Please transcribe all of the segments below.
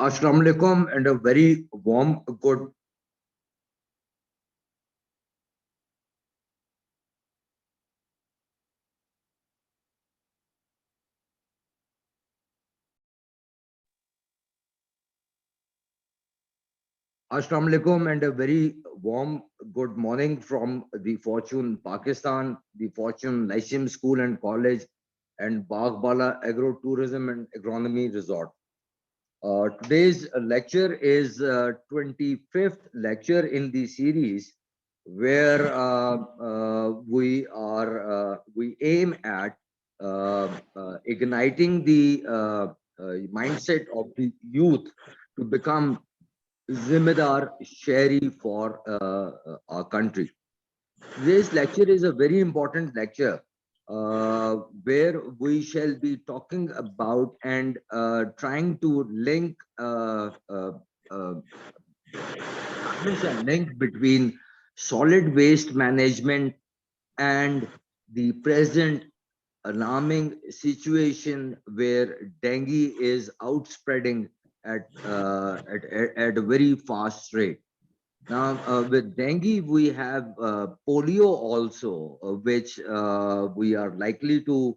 Assalamu alaikum and a very warm good Assalamu alaikum and a very warm good morning from the Fortune Pakistan, the Fortune Lyceum School and College, and Baghbala Agro Tourism and Agronomy Resort. Today's lecture is 25th lecture in the series where we aim at igniting the mindset of the youth to become Zimedar Shahri for our country. Today's lecture is a very important lecture where we shall be talking about and trying to link establish a link between solid waste management and the present alarming situation where dengue is outspreading at a very fast rate. Now, with dengue, we have polio also, which we are likely to,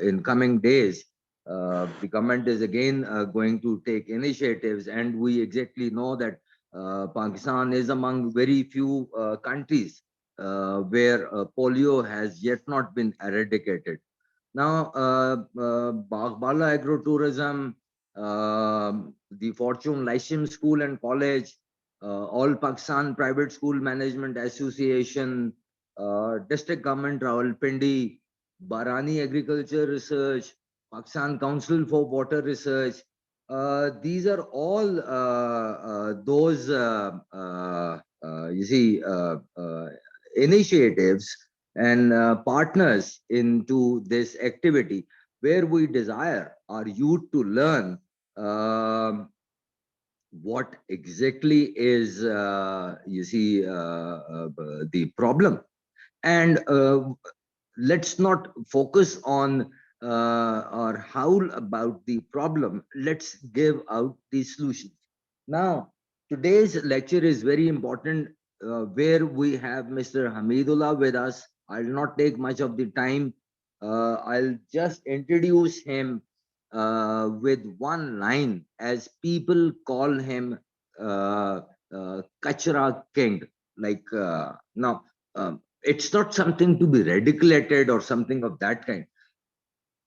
in coming days, the government is again going to take initiatives, and we exactly know that Pakistan is among very few countries where polio has yet not been eradicated. Now, Baghbala Agrotourism, the Fortune Lyceum School and College, All Pakistan Private School Management Association, District Government Rawalpindi, Barani Agriculture Research, Pakistan Council for Water Research. These are all those initiatives and partners into this activity where we desire our youth to learn what exactly is the problem, and let's not focus on or howl about the problem. Let's give out the solution. Now, today's lecture is very important, where we have Mr. Hamidullah with us. I'll not take much of the time. I'll just introduce him with one line, as people call him Kachra King. Now, it's not something to be radicalated or something of that kind.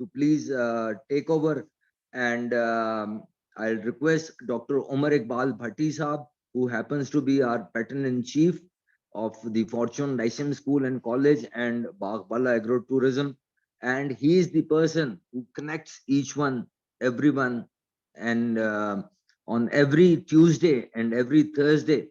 to please take over, and I'll request Dr. Umar Iqbal Bhatti Saab, who happens to be our patron in chief of the Fortune Lyceum School and College and Baghbala Agro Tourism, and he is the person who connects each one, everyone, and on every Tuesday and every Thursday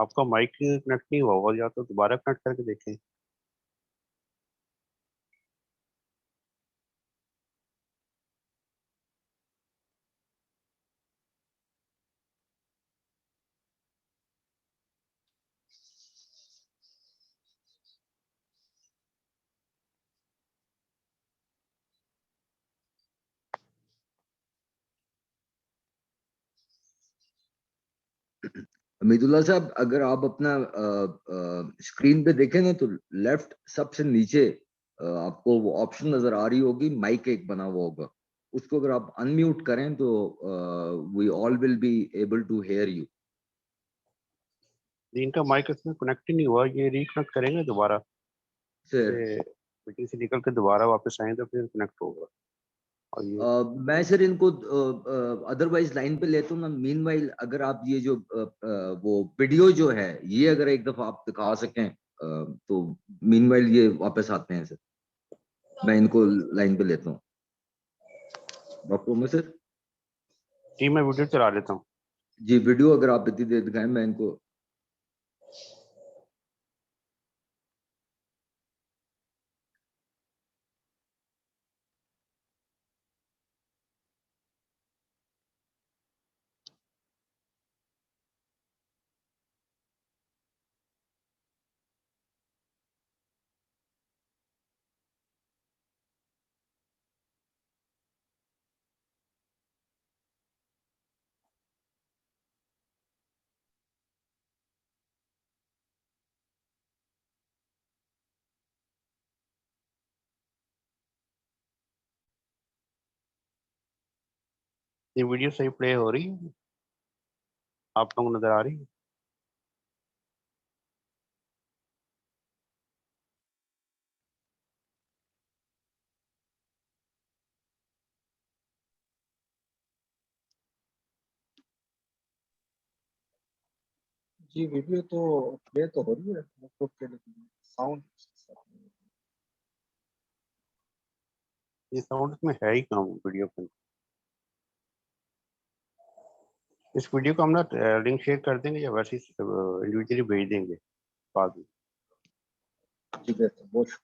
آپ کا mic connect نہیں ہوا ہوگا، یا تو دوبارہ connect کر کے دیکھیں. حمیداللہ صاحب اگر آپ اپنا اسکرین پہ دیکھیں نا تو لیفٹ سب سے نیچے آپ کو وہ آپشن نظر آ رہی ہوگی، مائک ایک بنا ہوا ہوگا، اس کو اگر آپ انمیوٹ کریں تو we all will be able to hear you. ان کا مائک اس میں کنیکٹ ہی نہیں ہوا، یہ ریکنیکٹ کریں گے دوبارہ سر میٹنگ سے نکل کے دوبارہ واپس آئیں تو پھر کنیکٹ ہوگا. اور یہ میں سر ان کو ادروائز لائن پہ لیتا ہوں نا. مین وائل اگر آپ یہ جو وہ ویڈیو جو ہے یہ اگر ایک دفعہ آپ دکھا سکیں تو مین وائل یہ واپس آتے ہیں سر. میں ان کو لائن پہ لیتا ہوں. ڈاکٹر عمر سر جی میں ویڈیو چلا لیتا ہوں. جی ویڈیو اگر آپ اتنی دیر دکھائیں میں ان کو. یہ ویڈیو صحیح پلے ہو رہی ہے، آپ لوگوں کو نظر آ رہی ہے؟ جی ویڈیو تو پلے تو ہو رہی ہے لیکن ساؤنڈ یہ ساؤنڈ میں ہے ہی کہاں ویڈیو کے. اس ویڈیو کو ہم نا لنک شیئر کر دیں گے یا ویسے انڈیویجلی بھیج دیں گے بعد میں. ٹھیک ہے بہت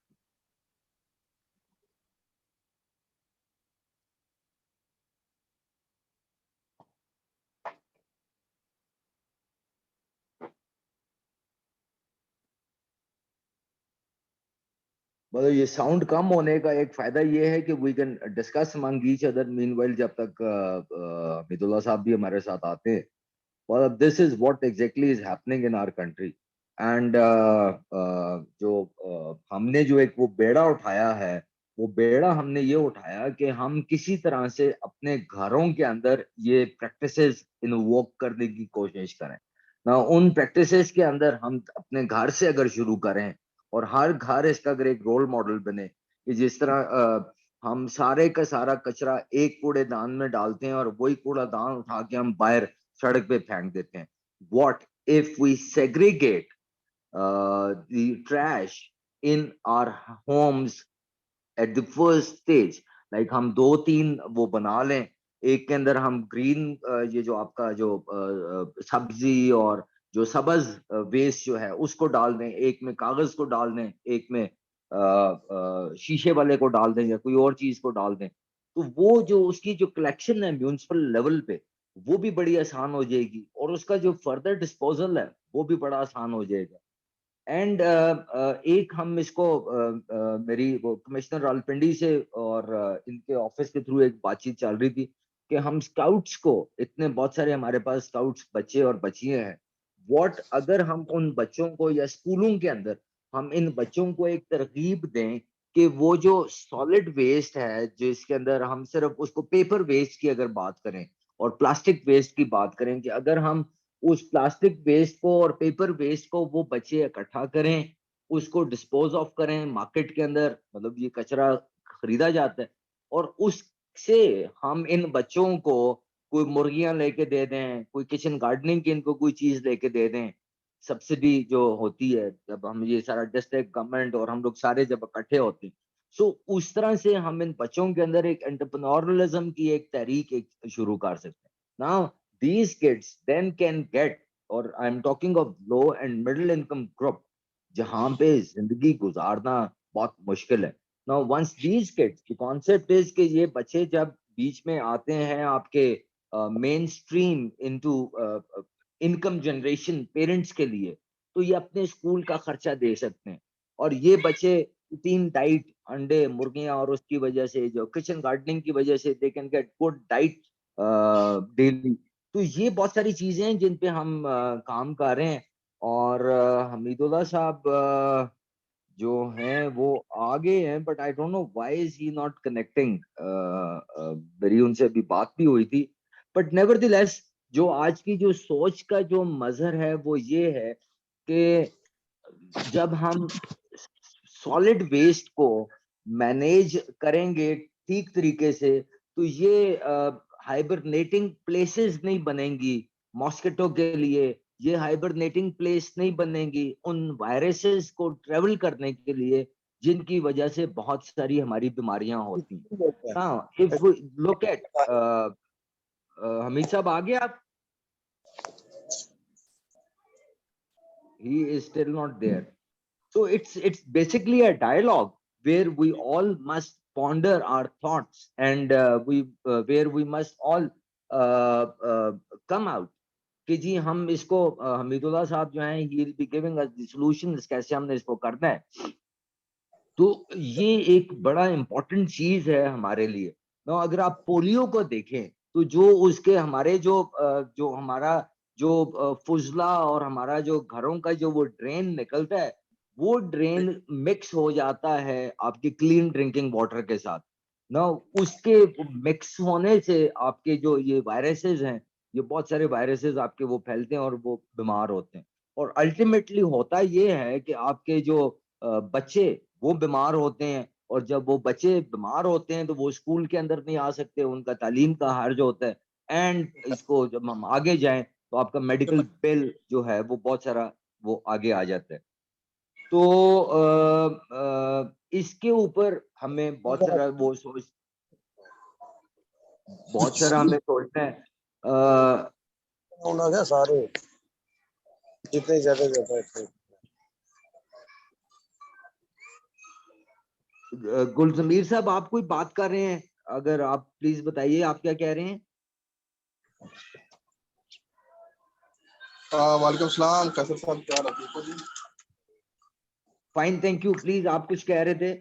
مطلب یہ ساؤنڈ کم ہونے کا ایک فائدہ یہ ہے کہ we can discuss among each other meanwhile جب تک حمیداللہ صاحب بھی ہمارے ساتھ آتے ہیں. This is what exactly is happening in our country. And جو ہم نے جو ایک وہ بیڑا اٹھایا ہے، وہ بیڑا ہم نے یہ اٹھایا کہ ہم کسی طرح سے اپنے گھروں کے اندر یہ پریکٹسز انووک کرنے کی کوشش کریں. ان پریکٹسز کے اندر ہم اپنے گھر سے اگر شروع کریں اور ہر گھر اس کا اگر ایک رول ماڈل بنے کہ جس طرح ہم سارے کا سارا کچرا ایک کوڑے دان میں ڈالتے ہیں اور وہی کوڑا دان اٹھا کے ہم باہر سڑک پہ پھینک دیتے ہیں. What if we segregate the trash in our homes at the first stage, like ہم 2-3 وہ بنا لیں. ایک کے اندر ہم گرین یہ جو آپ کا جو سبزی اور جو سبز ویسٹ جو ہے اس کو ڈال دیں، ایک میں کاغذ کو ڈال دیں، ایک میں شیشے والے کو ڈال دیں یا کوئی اور چیز کو ڈال دیں. تو وہ جو اس کی جو کلیکشن ہے میونسپل لیول پہ وہ بھی بڑی آسان ہو جائے گی اور اس کا جو فردر ڈسپوزل ہے وہ بھی بڑا آسان ہو جائے گا. اینڈ ایک ہم اس کو میری وہ کمشنر رالپنڈی سے اور ان کے آفس کے تھرو ایک بات چیت چل رہی تھی کہ ہم اسکاؤٹس کو اتنے بہت سارے ہمارے پاس اسکاؤٹس بچے اور بچیاں ہیں. واٹ اگر ہم ان بچوں کو یا اسکولوں کے اندر ہم ان بچوں کو ایک ترغیب دیں کہ وہ جو سالڈ ویسٹ ہے جس کے اندر ہم صرف اس کو پیپر ویسٹ کی اگر بات کریں اور پلاسٹک ویسٹ کی بات کریں کہ اگر ہم اس پلاسٹک ویسٹ کو اور پیپر ویسٹ کو وہ بچے اکٹھا کریں، اس کو ڈسپوز آف کریں مارکیٹ کے اندر، مطلب یہ کچرا خریدا جاتا ہے اور اس سے ہم ان بچوں کو کوئی مرغیاں لے کے دے دیں، کوئی کچن گارڈننگ کی ان کو کوئی چیز لے کے دے دیں. سبسڈی جو ہوتی ہے جب ہم یہ سارا ڈسٹرکٹ گورنمنٹ اور ہم لوگ سارے جب اکٹھے ہوتے ہیں سو اس طرح سے ہم ان بچوں کے اندر ایک انٹرپرینورلزم کی ایک تحریک ایک شروع کر سکتے ہیں. Now these kids then can get اور I'm talking of low and middle income group, جہاں پہ زندگی گزارنا بہت مشکل ہے. Now once these kids, the concept is کہ یہ بچے جب بیچ میں آتے ہیں آپ کے mainstream into income generation parents کے لیے, تو یہ اپنے اسکول کا خرچہ دے سکتے ہیں. اور یہ بچے پروٹین ڈائٹ, انڈے, مرغیاں, اور اس کی وجہ سے جو کچن گارڈننگ کی وجہ سے they can get good diet daily. تو یہ بہت ساری چیزیں ہیں جن پہ ہم کام کر رہے ہیں. اور حمید اللہ صاحب جو ہیں وہ آگے ہیں, but I don't know why is he not connecting. میری ان سے ابھی بات بھی ہوئی تھی, بٹ نیور دی لیس جو آج کی جو سوچ کا جو مظہر ہے وہ یہ ہے کہ جب ہم سالڈ ویسٹ کو مینیج کریں گے ٹھیک طریقے سے, تو یہ ہائبرنیٹنگ پلیسز نہیں بنیں گی ماسکیٹو کے لیے, یہ ہائبرنیٹنگ پلیس نہیں بنے گی ان وائرسز کو ٹریول کرنے کے لیے جن کی وجہ سے بہت ساری ہماری بیماریاں ہوتی ہیں. ہاں, if we look at حمید صاحب آگے آپ, he is still not there. So it's basically a dialogue where we all must ponder our thoughts, and where we must all come out کہ جی ہم اس کو, حمید اللہ صاحب جو ہیں he will be giving us the solutions کیسے ہم نے اس کو کرنا ہے. تو یہ ایک بڑا امپورٹنٹ چیز ہے ہمارے لیے. اگر آپ پولیو کو دیکھیں تو جو اس کے ہمارے جو ہمارا جو فضلہ اور ہمارا جو گھروں کا جو وہ ڈرین نکلتا ہے, وہ ڈرین مکس ہو جاتا ہے آپ کی کلین ڈرنکنگ واٹر کے ساتھ. نا اس کے مکس ہونے سے آپ کے جو یہ وائرسز ہیں, یہ بہت سارے وائرسز آپ کے وہ پھیلتے ہیں اور وہ بیمار ہوتے ہیں. اور الٹیمیٹلی ہوتا یہ ہے کہ آپ کے جو بچے وہ بیمار ہوتے ہیں, اور جب وہ بچے بیمار ہوتے ہیں تو وہ اسکول کے اندر نہیں آ سکتے, ان کا تعلیم کا حرج ہوتا ہے. اینڈ اس کو جب ہم آگے جائیں تو آپ کا میڈیکل بل جو ہے وہ بہت سارا وہ آگے آ جاتا ہے. تو اس کے اوپر ہمیں بہت سارا وہ ہمیں سوچنا ہے. سارے جتنے زیادہ گل ضمیر صاحب آپ کوئی بات کر رہے ہیں, اگر آپ پلیز بتائیے آپ کیا کہہ رہے ہیں. وعلیکم السلام, کیسے صاحب, کیا ٹھیک ہو جی؟ Fine, thank you. پلیز آپ کچھ کہہ رہے تھے.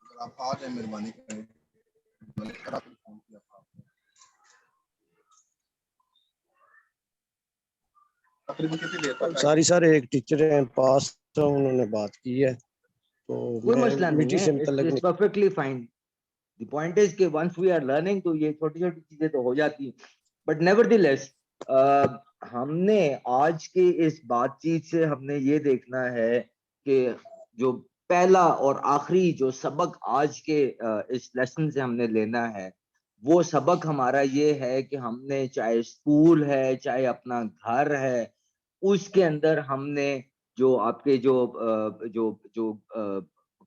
اگر آپ آ جائیں مہربانی کریں. ساری سارے ایک ٹیچر ہیں پاس, انہوں نے بات کی ہے تو کوئی مسئلہ میٹی سے نہیں ہے, متعلق perfectly fine. The point is کہ ونس وی آر لرننگ تو یہ چھوٹی چھوٹی چیزیں تو ہو جاتی ہیں, بٹ نیور دی لیس ہم نے آج کی اس بات چیت سے ہم نے یہ دیکھنا ہے کہ جو پہلا اور آخری جو سبق آج کے اس لیسن سے ہم نے لینا ہے, وہ سبق ہمارا یہ ہے کہ ہم نے چاہے اسکول ہے چاہے اپنا گھر ہے, اس کے اندر ہم نے جو آپ کے جو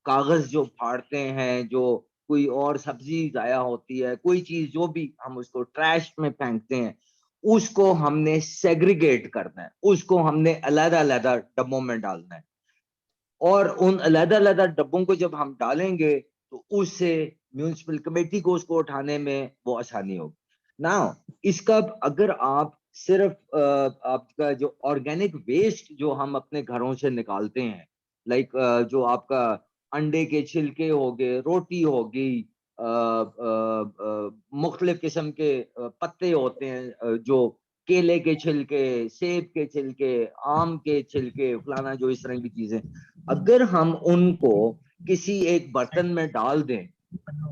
کاغذ جو پھاڑتے ہیں, جو کوئی اور سبزی ضائع ہوتی ہے, کوئی چیز جو بھی ہم اس کو ٹریش میں پھینکتے ہیں, اس کو ہم نے سیگریگیٹ کرنا ہے, اس کو ہم نے علیحدہ علیحدہ ڈبوں میں ڈالنا ہے. اور ان علیحدہ علیحدہ ڈبوں کو جب ہم ڈالیں گے تو اس سے میونسپل کمیٹی کو اس کو اٹھانے میں وہ آسانی ہوگی. نا اس کا اگر آپ صرف آپ کا جو آرگینک ویسٹ جو ہم اپنے گھروں سے نکالتے ہیں, لائک جو آپ کا انڈے کے چھلکے ہو گئے, روٹی ہوگی, مختلف قسم کے پتے ہوتے ہیں, جو کیلے کے چھلکے, سیب کے چھلکے, آم کے چھلکے, فلانا جو اس طرح کی چیزیں, اگر ہم ان کو کسی ایک برتن میں ڈال دیں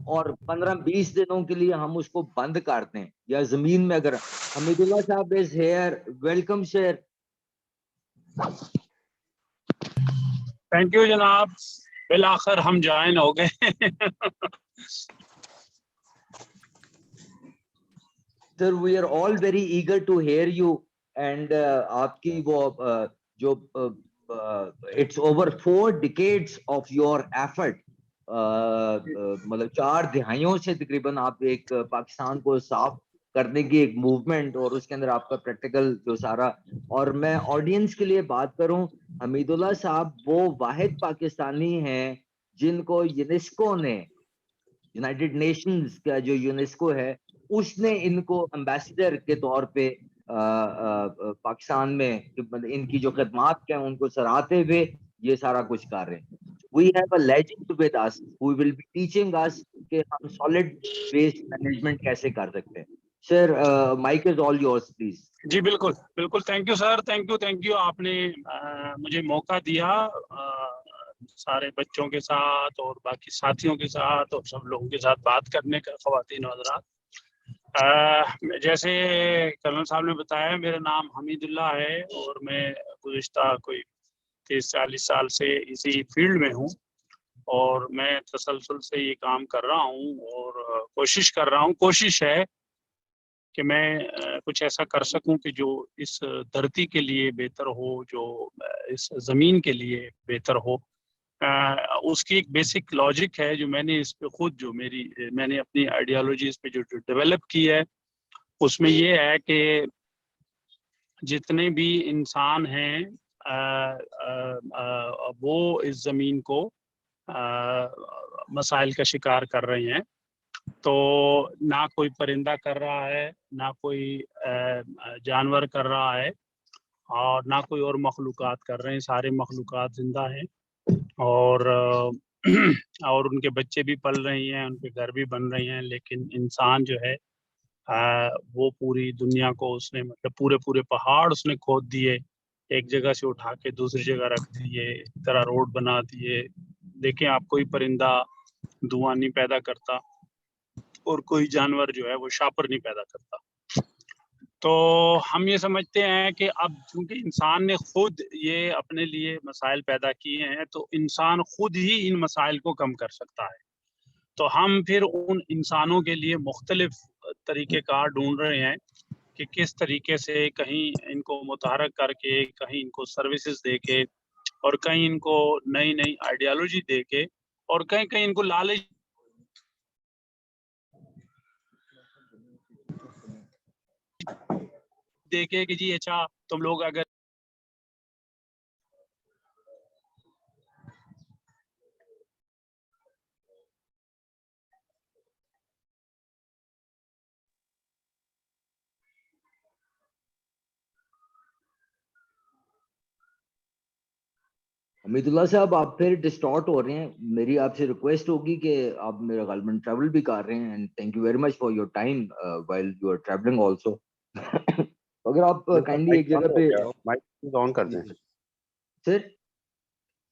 اور 15-20 دنوں کے لیے ہم اس کو بند کر دیں, یا زمین میں, اگر حمید اللہ صاحب از ہیئر, ویلکم شیر. تھینک یو جناب, بالآخر ہم جوائن ہو گئے. Sir, we are all very eager to hear you, and آپ کی وہ جو it's over 4 decades of your effort, مطلب 4 دہائیوں سے تقریباً آپ ایک پاکستان کو صاف کرنے کی ایک موومنٹ, اور اس کے اندر آپ کا پریکٹیکل جو سارا. اور میں آڈینس کے لیے بات کروں, حمید اللہ صاحب وہ واحد پاکستانی ہیں جن کو یونیسکو نے, یونائٹڈ نیشنز کا جو یونیسکو ہے, اس نے ان کو امبیسڈر کے طور پہ پاکستان میں ان کی جو خدمات ہیں ان کو سراہتے ہوئے یہ سارا کچھ کر رہے ہیں. We have a legend with us who will be teaching us کہ ہم solid waste management کیسے کر سکتے ہیں. Sir, mic is all yours, please. جی بالکل بالکل, thank you sir, thank you. آپ نے مجھے موقع دیا سارے بچوں کے ساتھ اور باقی ساتھیوں کے ساتھ اور سب لوگوں کے ساتھ بات کرنے کا. خواتین و حضرات, جیسے کرنل صاحب نے بتایا, میرا نام حمید اللہ ہے اور میں گزشتہ کوئی 30-40 سال سے اسی فیلڈ میں ہوں, اور میں تسلسل سے یہ کام کر رہا ہوں اور کوشش ہے کہ میں کچھ ایسا کر سکوں کہ جو اس دھرتی کے لیے بہتر ہو, جو اس زمین کے لیے بہتر ہو. اس کی ایک بیسک لاجک ہے جو میں نے اس پہ خود میں نے اپنی آئیڈیالوجی اس پہ جو ڈیولپ کی ہے, اس میں یہ ہے کہ جتنے بھی انسان ہیں وہ اس زمین کو مسائل کا شکار کر رہے ہیں. تو نہ کوئی پرندہ کر رہا ہے, نہ کوئی جانور کر رہا ہے, اور نہ کوئی اور مخلوقات کر رہے ہیں. سارے مخلوقات زندہ ہیں اور ان کے بچے بھی پل رہی ہیں, ان کے گھر بھی بن رہی ہیں. لیکن انسان جو ہے وہ پوری دنیا کو اس نے پورے پہاڑ اس نے کھود دیے, ایک جگہ سے اٹھا کے دوسری جگہ رکھ دیے, ایک طرح روڈ بنا دیے. دیکھیں آپ, کوئی پرندہ دھواں نہیں پیدا کرتا اور کوئی جانور جو ہے وہ شاپر نہیں پیدا کرتا. تو ہم یہ سمجھتے ہیں کہ اب چونکہ انسان نے خود یہ اپنے لیے مسائل پیدا کیے ہیں, تو انسان خود ہی ان مسائل کو کم کر سکتا ہے. تو ہم پھر ان انسانوں کے لیے مختلف طریقے کار ڈھونڈ رہے ہیں کہ کس طریقے سے کہیں ان کو متحرک کر کے, کہیں ان کو سروسز دے کے, اور کہیں ان کو نئی آئیڈیالوجی دے کے, اور کہیں ان کو لالچ دے کے کہ جی اچھا تم لوگ اگر حمید اللہ صاحب آپ پھر ڈسٹارٹ ہو رہے ہیں. میری آپ سے ریکویسٹ ہوگی کہ آپ میرا غالباً ٹریول بھی کر رہے ہیں, and thank you very much for your time while you are travelling also. اگر آپ کائنڈلی ایک جگہ پہ مائک آن کر دیں سر.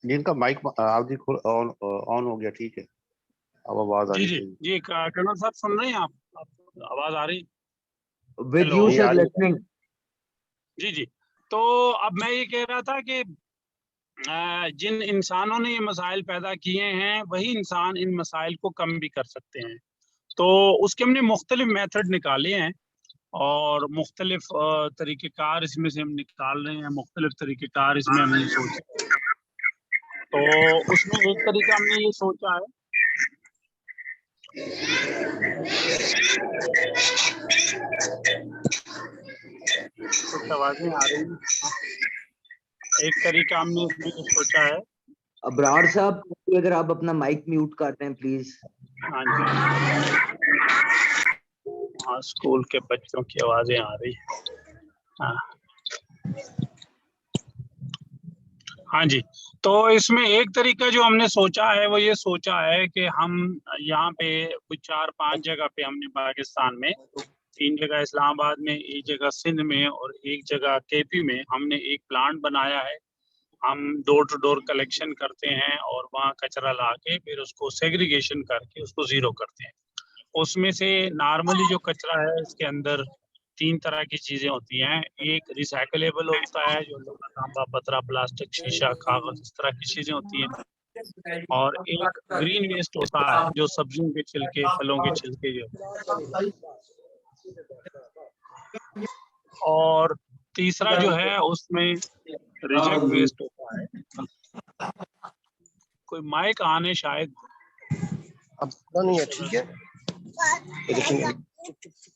جن کا مائک آپ جی آن ہو گیا, ٹھیک ہے, اب آواز آ رہی ہے. جی کرنل صاحب سن رہے ہیں آپ آواز آ رہی؟ with you sir listening. جی تو اب میں یہ کہہ رہا تھا کہ جن انسانوں نے یہ مسائل پیدا کیے ہیں وہی انسان ان مسائل کو کم بھی کر سکتے ہیں. تو اس کے ہم نے مختلف میتھڈ نکالے ہیں اور مختلف طریقہ کار اس میں سے ہم نکال رہے ہیں, مختلف طریقہ کار اس میں ہم نے سوچا. تو اس میں ایک طریقہ ہم نے یہ سوچا ہے کچھ آوازیں آ رہی ہیں. ایک طریقہ ہم نے اس میں یہ سوچا ہے. ابرار صاحب اگر آپ اپنا مائک میوٹ کر دیں پلیز. ہاں جی, ہاں اسکول کے بچوں کی آوازیں آ رہی ہیں. ہاں جی, تو اس میں ایک طریقہ جو ہم نے سوچا ہے وہ یہ سوچا ہے کہ ہم یہاں پہ کچھ 4-5 جگہ پہ ہم نے پاکستان میں 3 جگہ اسلام آباد میں, ایک جگہ سندھ میں اور ایک جگہ کے پی میں ہم نے ایک پلانٹ بنایا ہے. ہم ڈور ٹو ڈور کلیکشن کرتے ہیں اور وہاں کچرا لا کے پھر اس کو سیگریگیشن کر کے اس کو زیرو کرتے ہیں. اس میں سے نارملی جو کچرا ہے اس کے اندر 3 طرح کی چیزیں ہوتی ہیں. ایک ریسائکلیبل ہوتا ہے جو لوہا, تانبا, پتھرا, پلاسٹک, شیشہ, کاغذ, اس طرح کی چیزیں ہوتی ہیں. اور ایک گرین ویسٹ ہوتا ہے جو سبزیوں کے چھلکے, پھلوں کے چھلکے جو, اور تیسرا جو ہے اس میں ریجیکٹ ویسٹ ہوتا ہے. کوئی مائک آنے شاید اب نہیں ہے, ٹھیک ہے.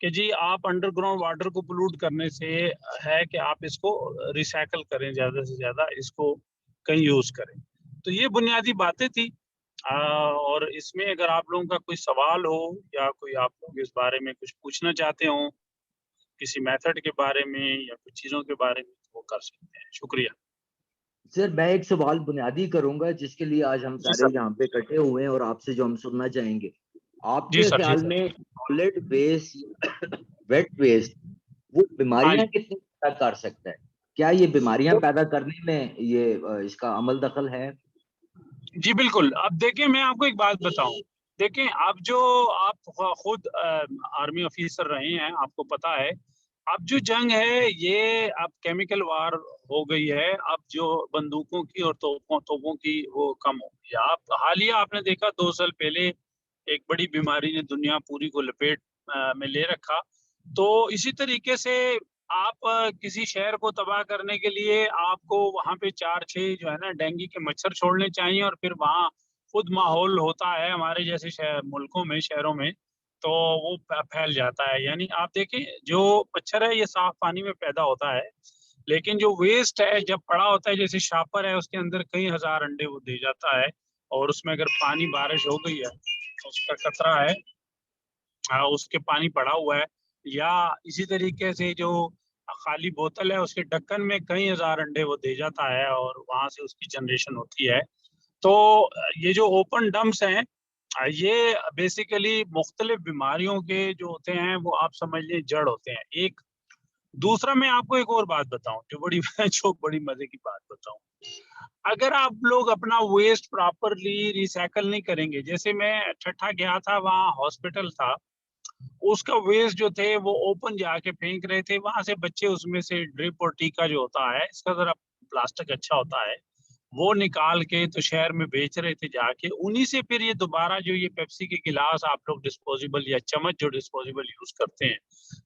کہ جی آپ انڈر گراؤنڈ واٹر کو پولوٹ کرنے سے ہے کہ آپ اس کو ریسائکل کریں، زیادہ سے زیادہ اس کو کہیں یوز کریں. تو یہ بنیادی باتیں تھی. اور اس میں اگر آپ لوگوں کا کوئی سوال ہو یا کوئی آپ لوگ اس بارے میں کچھ پوچھنا چاہتے ہوں کسی میتھڈ کے بارے میں یا کچھ چیزوں کے بارے میں تو وہ کر سکتے ہیں. شکریہ. سر میں ایک سوال بنیادی کروں گا جس کے لیے آج ہم جی سارے سر. یہاں پہ اکٹھے ہوئے ہیں اور آپ سے جو ہم سننا چاہیں گے. آپ جی کے سر. جی خیال سر. میں سالڈ ویسٹ ویٹ ویسٹ وہ ہاں بیماریاں جی. کتنی پیدا کر سکتا ہے؟ کیا یہ بیماریاں پیدا کرنے میں یہ اس کا عمل دخل ہے؟ جی بالکل. اب دیکھیں میں آپ کو ایک بات بتاؤں. دیکھیں اب جو آپ خود آرمی آفیسر رہے ہیں آپ کو پتا ہے اب جو جنگ ہے یہ اب کیمیکل وار ہو گئی ہے. اب جو بندوقوں کی اور توپوں کی وہ کم ہو گئی. آپ حالیہ آپ نے دیکھا 2 سال پہلے ایک بڑی بیماری نے دنیا پوری کو لپیٹ میں لے رکھا. تو اسی طریقے سے آپ کسی شہر کو تباہ کرنے کے لیے آپ کو وہاں پہ 4-6 جو ہے نا ڈینگی کے مچھر چھوڑنے چاہیے اور پھر وہاں خود ماحول ہوتا ہے ہمارے جیسے ملکوں میں شہروں میں تو وہ پھیل جاتا ہے. یعنی آپ دیکھیں جو مچھر ہے یہ صاف پانی میں پیدا ہوتا ہے لیکن جو ویسٹ ہے جب پڑا ہوتا ہے جیسے شاپر ہے اس کے اندر کئی ہزار انڈے وہ دے جاتا ہے اور اس میں اگر پانی بارش ہو گئی ہے تو اس کا خطرہ ہے اس کے پانی پڑا ہوا ہے. یا اسی طریقے سے جو خالی بوتل ہے اس کے ڈھکن میں کئی ہزار انڈے وہ دے جاتا ہے اور وہاں سے اس کی جنریشن ہوتی ہے. تو یہ جو اوپن ڈمپس ہیں یہ بیسیکلی مختلف بیماریوں کے جو ہوتے ہیں وہ آپ سمجھ لیں جڑ ہوتے ہیں. ایک دوسرا میں آپ کو ایک اور بات بتاؤں جو بڑی مزے کی بات بتاؤں. اگر آپ لوگ اپنا ویسٹ پراپرلی ریسائکل نہیں کریں گے جیسے میں ٹھٹھا گیا تھا وہاں ہاسپٹل تھا اس کا ویسٹ جو تھے وہ اوپن جا کے پھینک رہے تھے وہاں سے بچے اس میں سے ڈرپ اور ٹیکا جو ہوتا ہے اس کا ذرا پلاسٹک اچھا ہوتا ہے وہ نکال کے تو شہر میں بیچ رہے تھے جا کے. انہی سے پھر یہ دوبارہ جو یہ پیپسی کے گلاس آپ لوگ ڈسپوزیبل یا چمچ جو ڈسپوزیبل یوز کرتے ہیں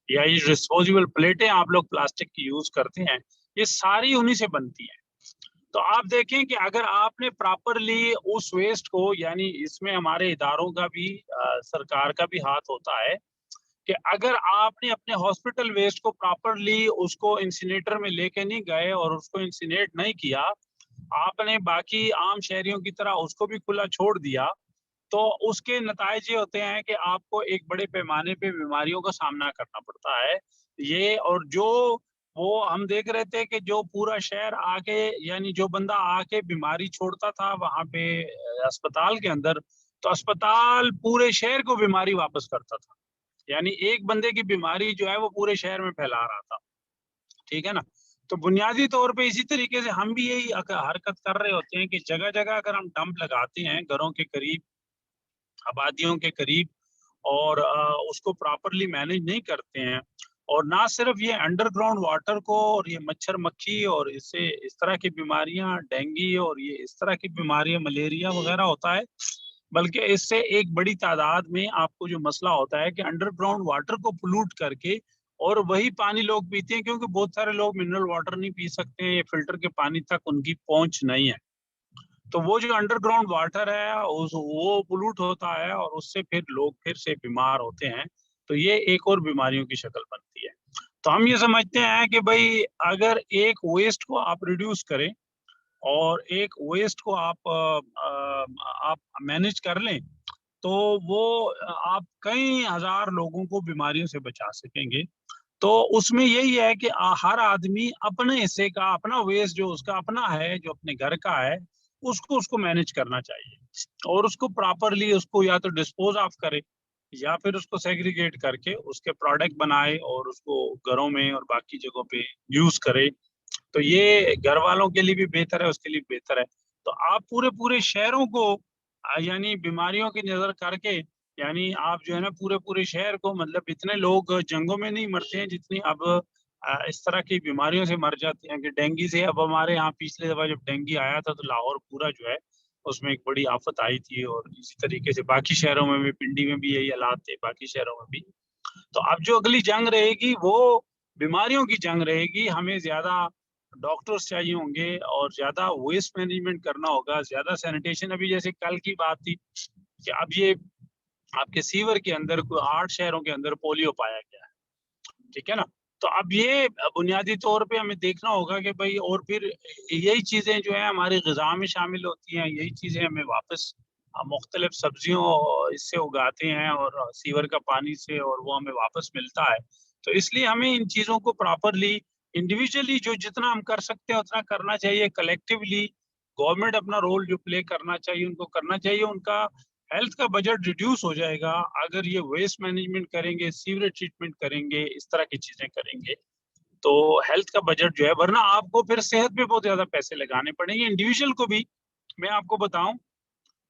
یا یہ ڈسپوزیبل پلیٹیں آپ لوگ پلاسٹک کی یوز کرتے ہیں یہ ساری انہی سے بنتی ہیں. تو آپ دیکھیں کہ اگر آپ نے پراپرلی اس ویسٹ کو یعنی اس میں ہمارے اداروں کا بھی سرکار کا بھی ہاتھ ہوتا ہے کہ اگر آپ نے اپنے ہاسپٹل ویسٹ کو پراپرلی اس کو انسینیٹر میں لے کے نہیں گئے اور اس کو انسینیٹ نہیں کیا آپ نے باقی عام شہریوں کی طرح اس کو بھی کھلا چھوڑ دیا تو اس کے نتائج یہ ہوتے ہیں کہ آپ کو ایک بڑے پیمانے پہ بیماریوں کا سامنا کرنا پڑتا ہے. یہ اور جو وہ ہم دیکھ رہے تھے کہ جو پورا شہر آ کے یعنی جو بندہ آ کے بیماری چھوڑتا تھا وہاں پہ اسپتال کے اندر تو اسپتال پورے شہر کو بیماری واپس کرتا تھا. یعنی ایک بندے کی بیماری جو ہے وہ پورے شہر میں پھیلا رہا تھا. ٹھیک ہے نا. تو بنیادی طور پہ اسی طریقے سے ہم بھی یہی حرکت کر رہے ہوتے ہیں کہ جگہ جگہ اگر ہم ڈمپ لگاتے ہیں گھروں کے قریب آبادیوں کے قریب اور اس کو پراپرلی مینج نہیں کرتے ہیں اور نہ صرف یہ انڈر گراؤنڈ واٹر کو اور یہ مچھر مکھی اور اس سے اس طرح کی بیماریاں ڈینگی اور یہ اس طرح کی بیماریاں ملیریا وغیرہ ہوتا ہے بلکہ اس سے ایک بڑی تعداد میں آپ کو جو مسئلہ ہوتا ہے کہ انڈر گراؤنڈ واٹر کو پولوٹ کر کے اور وہی پانی لوگ پیتے ہیں کیونکہ بہت سارے لوگ منرل واٹر نہیں پی سکتے ہیں یہ فلٹر کے پانی تک ان کی پہنچ نہیں ہے. تو وہ جو انڈر گراؤنڈ واٹر ہے وہ پولوٹ ہوتا ہے اور اس سے پھر لوگ پھر سے بیمار ہوتے ہیں. تو یہ ایک اور بیماریوں کی شکل بنتی ہے. تو ہم یہ سمجھتے ہیں کہ بھائی اگر ایک ویسٹ کو آپ ریڈیوس کریں اور ایک ویسٹ کو آپ مینج کر لیں تو وہ آپ کئی ہزار لوگوں کو بیماریوں سے بچا سکیں گے. تو اس میں یہی ہے کہ ہر آدمی اپنے حصے کا اپنا ویسٹ جو اس کا اپنا ہے جو اپنے گھر کا ہے اس کو مینج کرنا چاہیے اور اس کو پراپرلی اس کو یا تو ڈسپوز آف کرے یا پھر اس کو سیگریگیٹ کر کے اس کے پروڈکٹ بنائے اور اس کو گھروں میں اور باقی جگہوں پہ یوز کرے. تو یہ گھر والوں کے لیے بھی بہتر ہے اس کے لیے بہتر ہے. تو آپ پورے شہروں کو یعنی بیماریوں کی نظر کر کے یعنی آپ جو ہے نا پورے شہر کو مطلب اتنے لوگ جنگوں میں نہیں مرتے ہیں جتنی اب اس طرح کی بیماریوں سے مر جاتے ہیں کہ ڈینگی سے. اب ہمارے یہاں پچھلے دفعہ جب ڈینگی آیا تھا تو لاہور پورا جو ہے اس میں ایک بڑی آفت آئی تھی اور اسی طریقے سے باقی شہروں میں بھی پنڈی میں بھی یہی حالات تھے باقی شہروں میں بھی. تو اب جو اگلی جنگ رہے گی وہ بیماریوں کی جنگ رہے گی. ہمیں زیادہ ڈاکٹرز چاہیے ہوں گے اور زیادہ ویسٹ مینجمنٹ کرنا ہوگا زیادہ سینیٹیشن. ابھی جیسے کل کی بات تھی کہ اب یہ آپ کے سیور کے اندر 8 شہروں کے اندر پولیو پایا گیا ہے ٹھیک ہے نا. تو اب یہ بنیادی طور پہ ہمیں دیکھنا ہوگا کہ بھائی، اور پھر یہی چیزیں جو ہیں ہماری غذا میں شامل ہوتی ہیں، یہی چیزیں ہمیں واپس مختلف سبزیوں اس سے اگاتے ہیں اور سیور کا پانی سے، اور وہ ہمیں واپس ملتا ہے. تو اس لیے ہمیں ان چیزوں کو پراپرلی انڈیویجولی جو جتنا ہم کر سکتے ہیں اتنا کرنا چاہیے. کلیکٹیولی گورنمنٹ اپنا رول جو پلے کرنا چاہیے ان کو کرنا چاہیے. ان کا ہیلتھ کا بجٹ ریڈیوس ہو جائے گا اگر یہ ویسٹ مینجمنٹ کریں گے، سیوریج ٹریٹمنٹ کریں گے، اس طرح کی چیزیں کریں گے تو ہیلتھ کا بجٹ جو ہے، ورنہ آپ کو پھر صحت پہ بہت زیادہ پیسے لگانے پڑیں گے. انڈیویجول کو بھی میں آپ کو بتاؤں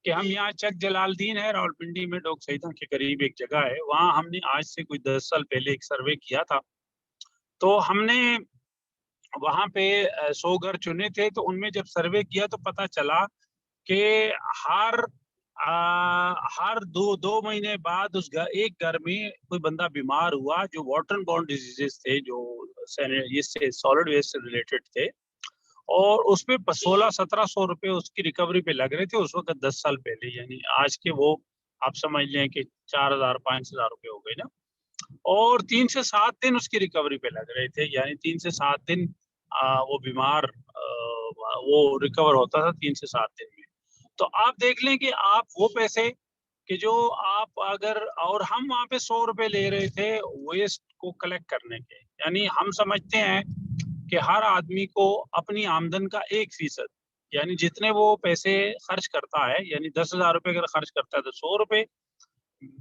کہ ہم یہاں چک جلال الدین ہے راولپنڈی میں، ڈوک سیدہ کے قریب ایک جگہ ہے، وہاں ہم نے آج سے کوئی 10 سال پہلے ایک سروے کیا تھا. تو ہم نے وہاں پہ 100 گھر چنے تھے. تو ان میں جب سروے کیا تو پتا چلا کہ ہر دو مہینے بعد اس ایک گھر میں کوئی بندہ بیمار ہوا جو واٹر بورن ڈیزیزز تھے، جو اس سے سالڈ ویسٹ سے ریلیٹڈ تھے، اور اس پہ 1600-1700 روپے اس کی ریکوری پہ لگ رہے تھے اس وقت 10 سال پہلے. یعنی آج کے وہ آپ سمجھ لیں کہ 4000-5000 روپے ہو گئے نا. اور 3 سے 7 دن اس کی ریکوری پہ لگ رہے تھے، یعنی 3 سے 7 دن وہ بیمار وہ ریکور ہوتا تھا 3 سے 7 دن میں. تو آپ دیکھ لیں کہ آپ وہ پیسے کہ جو آپ اگر، اور ہم وہاں پہ 100 روپے لے رہے تھے ویسٹ کو کلیکٹ کرنے کے. یعنی ہم سمجھتے ہیں کہ ہر آدمی کو اپنی آمدن کا 1%، یعنی جتنے وہ پیسے خرچ کرتا ہے، یعنی 10,000 روپے اگر خرچ کرتا ہے تو 100 روپے،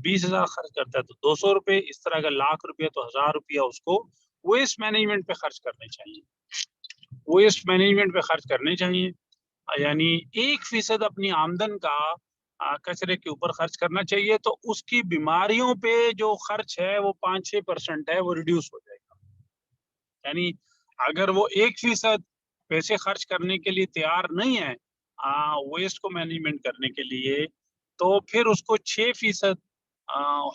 20,000 خرچ کرتا ہے تو 200 روپے، اس طرح اگر 1,00,000 روپیہ تو 1,000 روپیہ اس کو ویسٹ مینجمنٹ پہ خرچ کرنے چاہیے. ویسٹ مینجمنٹ پہ خرچ کرنے چاہیے، یعنی 1% اپنی آمدن کا کچرے کے اوپر خرچ کرنا چاہیے. تو اس کی بیماریوں پہ جو خرچ ہے وہ 5-6% ہے، وہ ریڈیوس ہو جائے گا. یعنی اگر وہ 1% پیسے خرچ کرنے کے لیے تیار نہیں ہے ویسٹ کو مینجمنٹ کرنے کے لیے، تو پھر اس کو 6%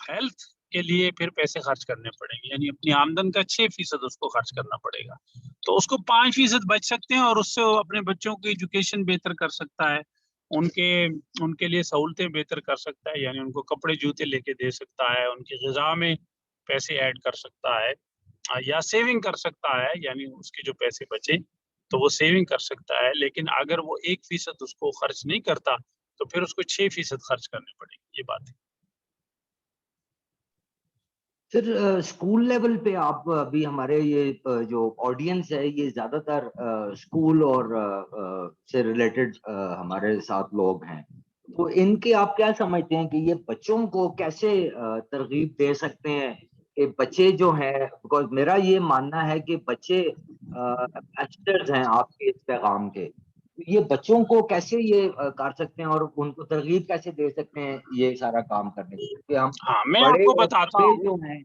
ہیلتھ کے لیے پھر پیسے خرچ کرنے پڑیں گے. یعنی اپنی آمدن کا 6% اس کو خرچ کرنا پڑے گا. تو اس کو 5% بچ سکتے ہیں، اور اس سے وہ اپنے بچوں کی ایجوکیشن بہتر کر سکتا ہے، ان کے لیے سہولتیں بہتر کر سکتا ہے. یعنی ان کو کپڑے جوتے لے کے دے سکتا ہے، ان کی غذا میں پیسے ایڈ کر سکتا ہے، یا سیونگ کر سکتا ہے. یعنی اس کے جو پیسے بچے تو وہ سیونگ کر سکتا ہے. لیکن اگر وہ 1% اس کو خرچ نہیں کرتا تو پھر اس کو 6% خرچ کرنے پڑیں گے. یہ بات ہے. پھر اسکول لیول پہ آپ ابھی ہمارے یہ جو آڈینس ہے یہ زیادہ تر اسکول اور سے ریلیٹڈ ہمارے ساتھ لوگ ہیں، تو ان کے آپ کیا سمجھتے ہیں کہ یہ بچوں کو کیسے ترغیب دے سکتے ہیں کہ بچے جو ہیں، بیکاز میرا یہ ماننا ہے کہ بچے ایمبیسڈرز ہیں آپ کے اس پیغام کے، یہ بچوں کو کیسے یہ کر سکتے ہیں اور ان کو ترغیب کیسے دے سکتے ہیں یہ سارا کام کرنے کے لیے؟ ہم ہاں، میں آپ بڑے کو اور بتاتا بڑے ہوں. جو ہیں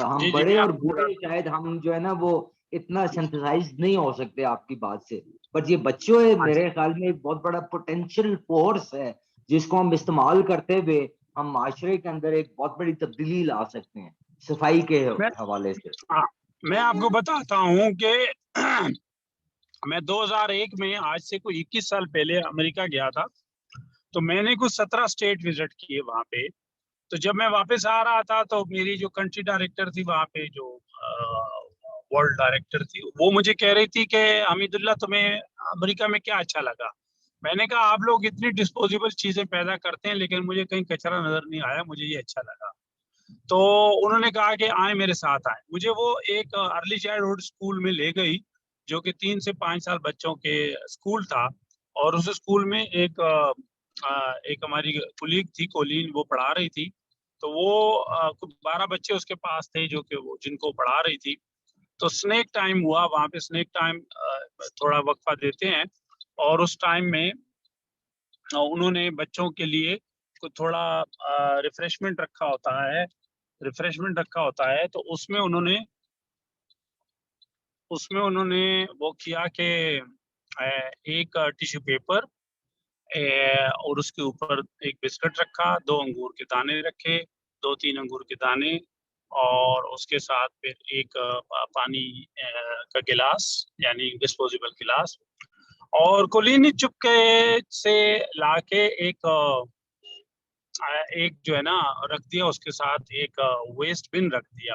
ہم جی بڑے میں اور آپ کو بوڑھے شاید ہم جو ہے نا وہ اتنا سینتھسائز نہیں ہو سکتے آپ کی بات سے، بٹ یہ بچوں میرے خیال میں ایک بہت بڑا پوٹینشیل فورس ہے جس کو ہم استعمال کرتے ہوئے ہم معاشرے کے اندر ایک بہت بڑی تبدیلی لا سکتے ہیں صفائی کے حوالے سے. میں آپ کو بتاتا ہوں کہ میں 2001 میں، آج سے کوئی 21 سال پہلے امریکہ گیا تھا. تو میں نے کچھ 17 اسٹیٹ وزٹ کیے وہاں پہ. تو جب میں واپس آ رہا تھا تو میری جو کنٹری ڈائریکٹر تھی وہاں پہ، جو ورلڈ ڈائریکٹر تھی، وہ مجھے کہہ رہی تھی کہ حمید اللہ تمہیں امریکہ میں کیا اچھا لگا؟ میں نے کہا آپ لوگ اتنی ڈسپوزیبل چیزیں پیدا کرتے ہیں لیکن مجھے کہیں کچرا نظر نہیں آیا، مجھے یہ اچھا لگا. تو انہوں نے کہا کہ آئیں میرے ساتھ آئیں. مجھے وہ ایک ارلی چائلڈہڈ اسکول میں لے گئی جو کہ 3 سے 5 سال بچوں کے اسکول تھا. اور اس اسکول میں ایک ہماری کلیگ تھی کولین، وہ پڑھا رہی تھی. تو وہ 12 بچے اس کے پاس تھے جو کہ وہ جن کو پڑھا رہی تھی. تو سنیک ٹائم ہوا وہاں پہ. سنیک ٹائم تھوڑا وقفہ دیتے ہیں، اور اس ٹائم میں انہوں نے بچوں کے لیے تھوڑا ریفریشمنٹ رکھا ہوتا ہے. تو اس میں انہوں نے وہ کیا کہ ایک ٹیشو پیپر اور اس کے اوپر ایک بسکٹ رکھا، 2 انگور کے دانے رکھے، 2-3 انگور کے دانے، اور اس کے ساتھ پھر ایک پانی کا گلاس، یعنی ڈسپوزیبل گلاس. اور کولین نے چپکے سے لا کے ایک جو ہے نا رکھ دیا، اس کے ساتھ ایک ویسٹ بن رکھ دیا.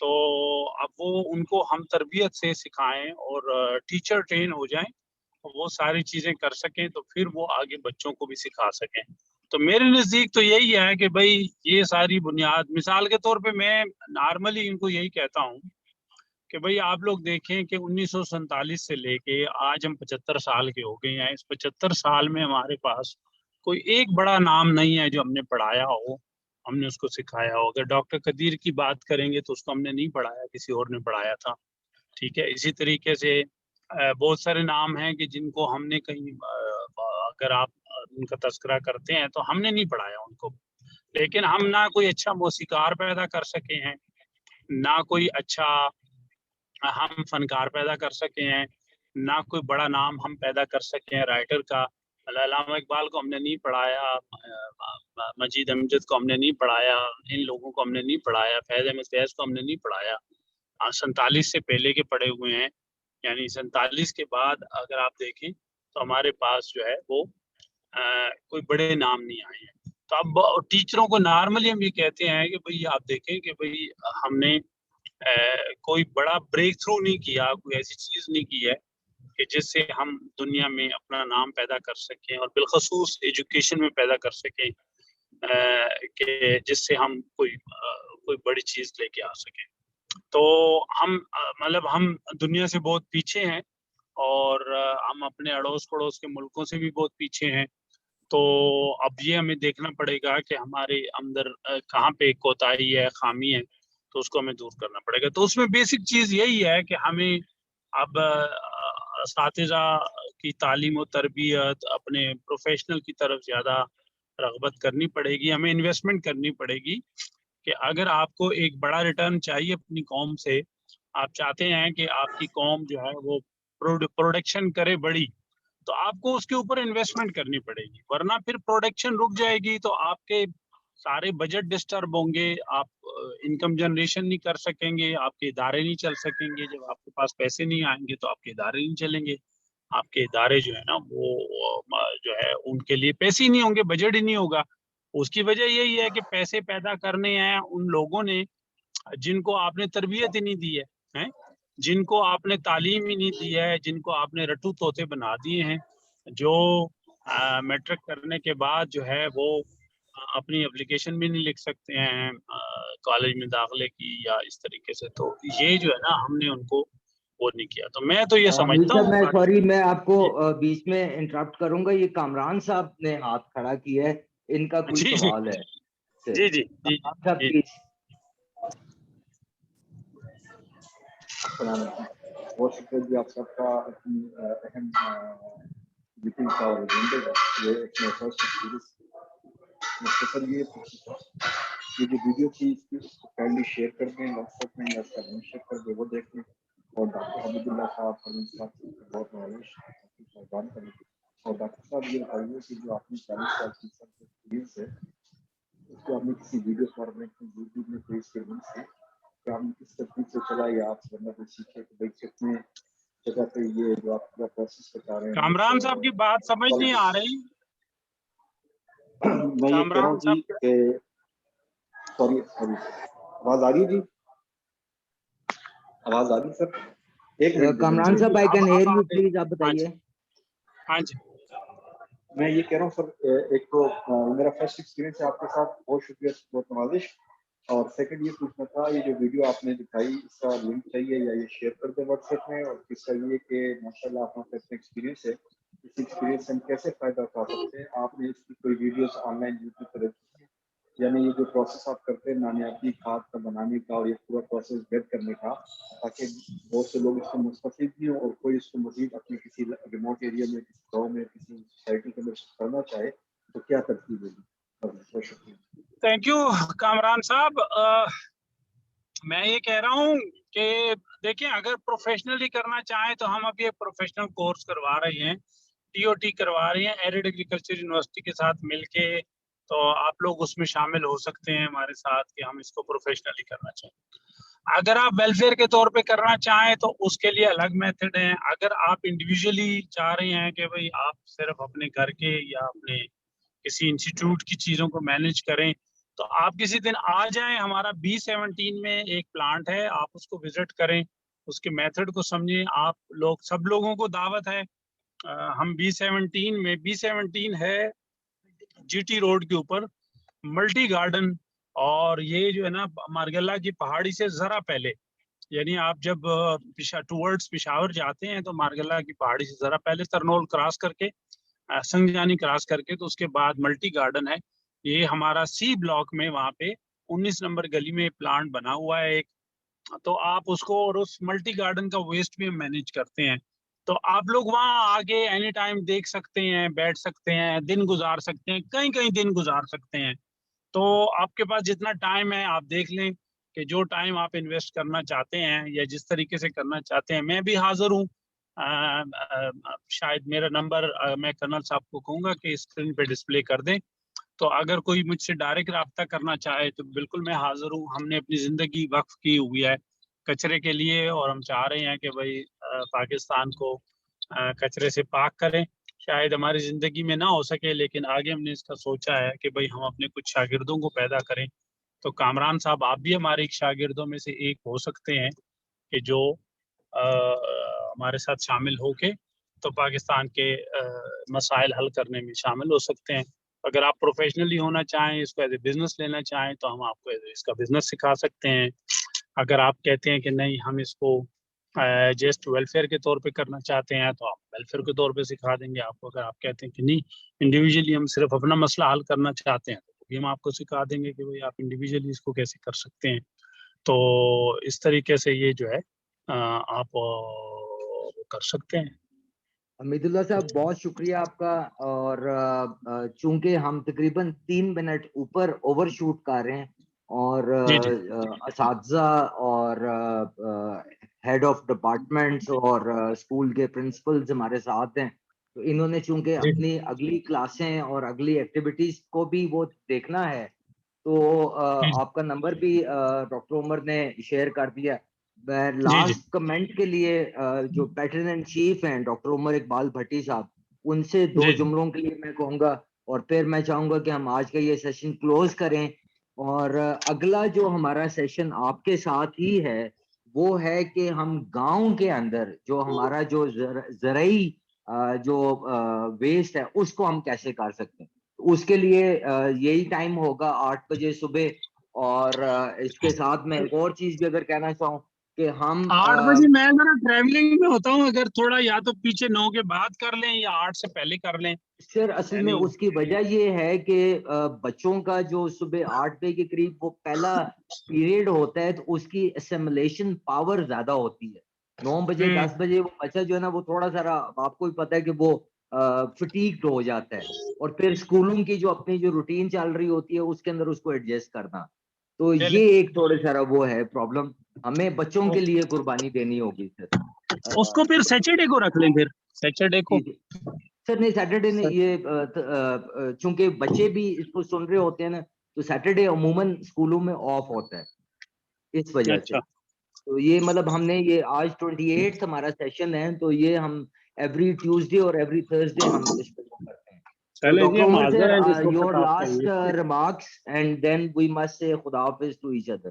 تو اب وہ ان کو ہم تربیت سے سکھائیں اور ٹیچر ٹرین ہو جائیں، وہ ساری چیزیں کر سکیں تو پھر وہ آگے بچوں کو بھی سکھا سکیں. تو میرے نزدیک تو یہی ہے کہ بھائی یہ ساری بنیاد، مثال کے طور پہ میں نارملی ان کو یہی کہتا ہوں کہ بھائی آپ لوگ دیکھیں کہ 1947 سے لے کے آج ہم 75 سال کے ہو گئے ہیں. اس 75 سال میں ہمارے پاس کوئی ایک بڑا نام نہیں ہے جو ہم نے پڑھایا ہو، ہم نے اس کو سکھایا ہو. اگر ڈاکٹر قدیر کی بات کریں گے تو اس کو ہم نے نہیں پڑھایا، کسی اور نے پڑھایا تھا. ٹھیک ہے، اسی طریقے سے بہت سارے نام ہیں کہ جن کو ہم نے کہیں اگر آپ ان کا تذکرہ کرتے ہیں تو ہم نے نہیں پڑھایا ان کو. لیکن ہم نہ کوئی اچھا موسیقار پیدا کر سکے ہیں، نہ کوئی اچھا ہم فنکار پیدا کر سکے ہیں، نہ کوئی بڑا نام ہم پیدا کر سکے ہیں رائٹر کا. علامہ اقبال کو ہم نے نہیں پڑھایا، مجید امجد کو ہم نے نہیں پڑھایا، ان لوگوں کو ہم نے نہیں پڑھایا، فیض احمد فیض کو ہم نے نہیں پڑھایا. 47 سے پہلے کے پڑھے ہوئے ہیں، یعنی 47 کے بعد اگر آپ دیکھیں تو ہمارے پاس جو ہے وہ کوئی بڑے نام نہیں آئے ہیں. تو اب ٹیچروں کو نارملی ہم یہ کہتے ہیں کہ بھئی آپ دیکھیں کہ بھئی ہم نے کوئی بڑا بریک تھرو نہیں کیا، کوئی ایسی چیز نہیں کی ہے کہ جس سے ہم دنیا میں اپنا نام پیدا کر سکیں، اور بالخصوص ایجوکیشن میں پیدا کر سکیں کہ جس سے ہم کوئی بڑی چیز لے کے آ سکیں. تو ہم مطلب ہم دنیا سے بہت پیچھے ہیں، اور ہم اپنے اڑوس پڑوس کے ملکوں سے بھی بہت پیچھے ہیں. تو اب یہ ہمیں دیکھنا پڑے گا کہ ہمارے اندر کہاں پہ کوتاہی ہے، خامی ہے، تو اس کو ہمیں دور کرنا پڑے گا. تو اس میں بیسک چیز یہی ہے کہ ہمیں اب اساتذہ کی تعلیم و تربیت، اپنے پروفیشنل کی طرف زیادہ رغبت کرنی پڑے گی. ہمیں انویسٹمنٹ کرنی پڑے گی کہ اگر آپ کو ایک بڑا ریٹرن چاہیے اپنی قوم سے، آپ چاہتے ہیں کہ آپ کی قوم جو ہے وہ پروڈکشن کرے بڑی، تو آپ کو اس کے اوپر انویسٹمنٹ کرنی پڑے گی، ورنہ پھر پروڈکشن رک جائے گی تو آپ کے سارے بجٹ ڈسٹرب ہوں گے، آپ انکم جنریشن نہیں کر سکیں گے، آپ کے ادارے نہیں چل سکیں گے. جب آپ کے پاس پیسے نہیں آئیں گے تو آپ کے ادارے نہیں چلیں گے. آپ کے ادارے جو ہے نا وہ جو ہے ان کے لیے پیسے ہی نہیں ہوں گے، بجٹ ہی نہیں ہوگا. اس کی وجہ یہی ہے کہ پیسے پیدا کرنے ہیں ان لوگوں نے جن کو آپ نے تربیت ہی نہیں دی ہے، جن کو آپ نے تعلیم ہی نہیں دی ہے، جن کو آپ نے رٹو طوطے بنا دیے ہیں، جو میٹرک کرنے کے بعد جو ہے وہ اپنی اپلیکیشن بھی نہیں لکھ سکتے ہیں کالج میں داخلے کی یا اس طریقے سے. تو یہ جو ہے نا ہم نے ان کو وہ نہیں کیا. تو میں تو یہ سمجھتا ہوں. میں سوری میں آپ کو بیچ میں انٹرپٹ کروں گا. یہ کامران صاحب نے ہاتھ کھڑا کیا ہے، ان کا کوئی سوال ہے. جی جی جی جی. السلام علیکم، بہت شکریہ جی آپ سب کا اپنی اہم میٹنگ کا اجنڈے کا. یہ ایک فرسٹ سیریز مختصر یہ جو ویڈیو تھی اس کو کائنڈلی شیئر کر دیں واٹس ایپ میں یا اس کا لنک شیئر کر دیں، وہ دیکھ لیں. اور ڈاکٹر حمید اللہ صاحب فرمین صاحب سے بہت نوازش مہربان کریں. اور ڈاکٹر صاحب یہ بتائیے کہ جو آپ نے 40 سال کی سب ایکسپیرینس ہے اس کو آپ نے کسی ویڈیو فارمیٹ میں یوٹیوب میں پیش کے لنک سے کہ آپ نے کس ترتیب سے چلا یا آپ سے بندہ کوئی سیکھے کہ بھائی کتنے جگہ پہ یہ جو آپ کا پروسیس بتا رہے ہیں. کامران صاحب کی بات سمجھ نہیں آ رہی. میں یہ کہہ رہا ہوں جی کہ سوری آواز آ رہی ہے جی؟ آواز آ رہی سر؟ ایک منٹ کامران صاحب I can hear you please, آپ بتائیے. ہاں جی. میں یہ کہہ رہا ہوں سر، ایک تو میرا فرسٹ ایکسپیرینس ہے آپ کے ساتھ، بہت شکریہ، بہت نوازش. اور سیکنڈ یہ پوچھنا تھا یہ جو ویڈیو آپ نے دکھائی اس کا لنک چاہیے یا یہ شیئر کر دیں واٹس ایپ میں. اور تیسرا یہ کہ ماشاء اللہ آپ کا اتنا ایکسپیرینس ہے، اس ایکسپیرینس سے ہم کیسے فائدہ اٹھا سکتے ہیں؟ آپ نے اس کی کوئی ویڈیوز آن لائن یوٹیوب پر رکھی ہیں؟ یعنی یہ جو پروسیس آپ کرتے ہیں نامیاتی کھاد کا بنانے کا اور یہ پورا پروسیس گیٹ کرنے کا، تاکہ بہت سے لوگ اس کو مستفید بھی ہوں اور کوئی اس کو مزید اپنے کسی ریموٹ ایریا میں، کسی گاؤں میں، کسی سوسائٹی کے اندر کرنا چاہے تو کیا ترتیب ہوگی؟ بہت شکریہ. تھینک یو کامران صاحب. میں یہ کہہ رہا ہوں کہ دیکھیں اگر پروفیشنلی کرنا چاہیں تو ہم اب یہ پروفیشنل کورس کروا رہے ہیں، TOT کروا رہے ہیں ایرڈ ایگریکلچر یونیورسٹی کے ساتھ مل کے. تو آپ لوگ اس میں شامل ہو سکتے ہیں ہمارے ساتھ کہ ہم اس کو پروفیشنلی کرنا چاہیں. اگر آپ ویلفیئر کے طور پہ کرنا چاہیں تو اس کے لیے الگ میتھڈ ہیں. اگر آپ انڈیویجولی چاہ رہے ہیں کہ بھئی آپ صرف اپنے گھر کے یا اپنے کسی انسٹیٹیوٹ کی چیزوں کو مینیج کریں تو آپ کسی دن آ جائیں, ہمارا B17 میں ایک پلانٹ ہے, آپ اس کو وزٹ کریں, اس کے میتھڈ کو سمجھیں. آپ لوگ سب لوگوں کو دعوت ہے. ہم B17 ہے GT روڈ کے اوپر, ملٹی گارڈن. اور یہ جو ہے نا مارگلہ کی پہاڑی سے ذرا پہلے, یعنی آپ جب ٹورڈز پشاور جاتے ہیں تو مارگلہ کی پہاڑی سے ذرا پہلے ترنول کراس کر کے, سنگجانی کراس کر کے, تو اس کے بعد ملٹی گارڈن ہے. یہ ہمارا C بلاک میں وہاں پہ 19 نمبر گلی میں پلانٹ بنا ہوا ہے ایک. تو آپ اس کو, اور اس ملٹی گارڈن کا ویسٹ بھی ہم مینیج کرتے ہیں. تو آپ لوگ وہاں آگے اینی ٹائم دیکھ سکتے ہیں, بیٹھ سکتے ہیں, دن گزار سکتے ہیں, کہیں دن گزار سکتے ہیں. تو آپ کے پاس جتنا ٹائم ہے آپ دیکھ لیں کہ جو ٹائم آپ انویسٹ کرنا چاہتے ہیں یا جس طریقے سے کرنا چاہتے ہیں. میں بھی حاضر ہوں. شاید میرا نمبر میں کرنل صاحب کو کہوں گا کہ اسکرین پہ ڈسپلے کر دیں. تو اگر کوئی مجھ سے ڈائریکٹ رابطہ کرنا چاہے تو بالکل میں حاضر ہوں. ہم نے اپنی زندگی وقف کی ہوئی ہے کچرے کے لیے, اور ہم چاہ رہے ہیں کہ بھائی پاکستان کو کچرے سے پاک کریں. شاید ہماری زندگی میں نہ ہو سکے, لیکن آگے ہم نے اس کا سوچا ہے کہ بھائی ہم اپنے کچھ شاگردوں کو پیدا کریں. تو کامران صاحب, آپ بھی ہمارے ایک شاگردوں میں سے ایک ہو سکتے ہیں کہ جو ہمارے ساتھ شامل ہو کے تو پاکستان کے مسائل حل کرنے میں شامل ہو سکتے ہیں. اگر آپ پروفیشنلی ہونا چاہیں, اس کو ایز اے بزنس لینا چاہیں, تو ہم آپ کو اس کا بزنس سکھا سکتے ہیں. اگر آپ کہتے ہیں کہ نہیں ہم اس کو جسٹ ویلفیئر کے طور پہ کرنا چاہتے ہیں, تو آپ ویلفیئر کے طور پہ سکھا دیں گے آپ کو. اگر آپ کہتے ہیں کہ نہیں انڈیویجولی ہم صرف اپنا مسئلہ حل کرنا چاہتے ہیں, تو بھی ہم آپ کو سکھا دیں گے کہ بھائی آپ انڈیویجولی اس کو کیسے کر سکتے ہیں. تو اس طریقے سے یہ جو ہے آپ کر سکتے ہیں. حمید اللہ صاحب بہت شکریہ آپ کا. اور چونکہ ہم تقریباً 3 منٹ اوپر اوور شوٹ کر رہے ہیں, اور جی جی اساتذہ اور ہیڈ آف ڈپارٹمنٹس اور اسکول کے پرنسپلز ہمارے ساتھ ہیں, تو انہوں نے چونکہ جی اپنی اگلی کلاسیں اور اگلی ایکٹیویٹیز کو بھی وہ دیکھنا ہے, تو جی آپ کا نمبر بھی ڈاکٹر عمر نے شیئر کر دیا. جی جی لاسٹ کمنٹ کے لیے جو پیٹرن ان چیف ہیں ڈاکٹر عمر اقبال بھٹی صاحب, ان سے 2 جی جملوں کے لیے میں کہوں گا, اور پھر میں چاہوں گا کہ ہم آج کا یہ سیشن کلوز کریں. اور اگلا جو ہمارا سیشن آپ کے ساتھ ہی ہے وہ ہے کہ ہم گاؤں کے اندر جو ہمارا جو زرعی جو ویسٹ ہے اس کو ہم کیسے کر سکتے ہیں. اس کے لیے یہی ٹائم ہوگا 8 بجے صبح. اور اس کے ساتھ میں ایک اور چیز بھی اگر کہنا چاہوں کہ ہم 8 بجے میں ذرا ٹریولنگ میں ہوتا ہوں, اگر تھوڑا یا تو پیچھے 9 کے بعد کر لیں یا 8 سے پہلے کر لیں. سر اصل میں اس کی وجہ یہ ہے کہ بچوں کا جو صبح 8 بجے کے قریب وہ پہلا پیریڈ ہوتا ہے, تو اس کی اسیمولیشن پاور زیادہ ہوتی ہے. 9 بجے 10 بجے وہ بچہ جو ہے نا وہ تھوڑا سا, آپ کو بھی پتا ہے کہ وہ فٹیگڈ ہو جاتا ہے, اور پھر اسکولوں کی جو اپنی جو روٹین چل رہی ہوتی ہے اس کے اندر اس کو ایڈجسٹ کرنا, تو یہ ایک تھوڑے سارا وہ ہے پرابلم. ہمیں بچوں کے لیے قربانی دینی ہوگی سر. اس کو پھر سیٹرڈے کو رکھ لیں, پھر سیٹرڈے کو. سر نہیں, سیٹرڈے نے یہ چونکہ بچے بھی اس کو سن رہے ہوتے ہیں نا, تو سیٹرڈے عموماً اسکولوں میں آف ہوتا ہے اس وجہ سے. اچھا تو یہ مطلب ہم نے یہ آج 28 ہمارا سیشن ہے, تو یہ ہم ایوری ٹیوزڈے اور ایوری تھرسڈے ہم اس پہ کرتے ہیں. تو چلے جی, ڈاکٹر ہم عمر حاضر ہیں جس سر, وقت یور آپ لاسٹ کہیں. Remarks and then we must say خدا حافظ to each other.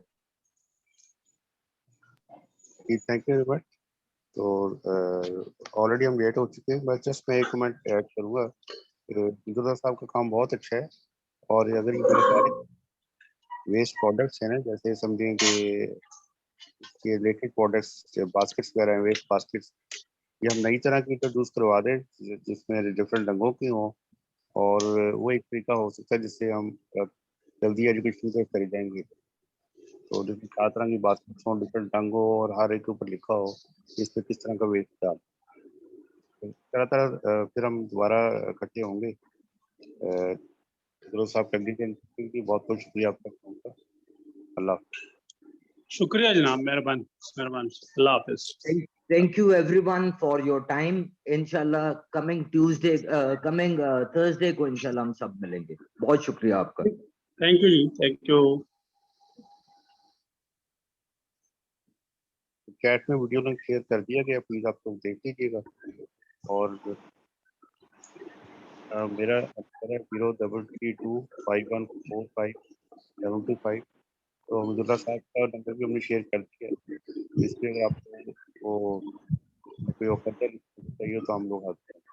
Thank you very much. تو آلریڈی ہم لیٹ ہو چکے ہیں, بس جسٹ میں ایک کمنٹ ایڈ کروں گا. عبداللہ صاحب کا کام بہت اچھا ہے, اور اگر یہ میرے سارے ویسٹ پروڈکٹس ہیں نا, جیسے سمجھیں کہ اس کے ریلیٹڈ پروڈکٹس باسکٹس وغیرہ ہیں, ویسٹ باسکٹس, یہ ہم نئی طرح کی انٹروڈیوس کروا دیں جس میں ڈفرینٹ رنگوں کی ہوں, اور وہ ایک طریقہ ہو سکتا ہے جس سے ہم جلدی ایجوکیشن سے خریدیں گے. تو ڈفرینٹ 4 طرح کی باسکٹس ہوں, ڈفرینٹ رنگوں, اور ہر ایک کے اوپر لکھا ہو اس پہ کس طرح کا ویسٹ ڈال. طرح پھر ہم دوبارہ اکٹھے ہوں گے. صاحب کی بہت بہت شکریہ آپ کا. اللہ حافظ. شکریہ جناب, مہربانی مہربانی. اللہ حافظ. Thank you everyone for your time. انشاءاللہ coming Tuesday, coming Thursday کو انشاءاللہ ہم سب ملیں گے. بہت شکریہ آپ کا. تھینک یو جی, تھینک یو. چیٹ میں ویڈیو لنک شیئر کر دیا گیا, پلیز آپ لوگ دیکھ لیجیے گا. اور میرا 033251445 75. تو حمزہ صاحب کا نمبر بھی ہم نے شیئر کر دیا ہے. اس پہ اگر آپ کو وہ کوئی فردر چاہیے تو ہم لوگ آتے ہیں.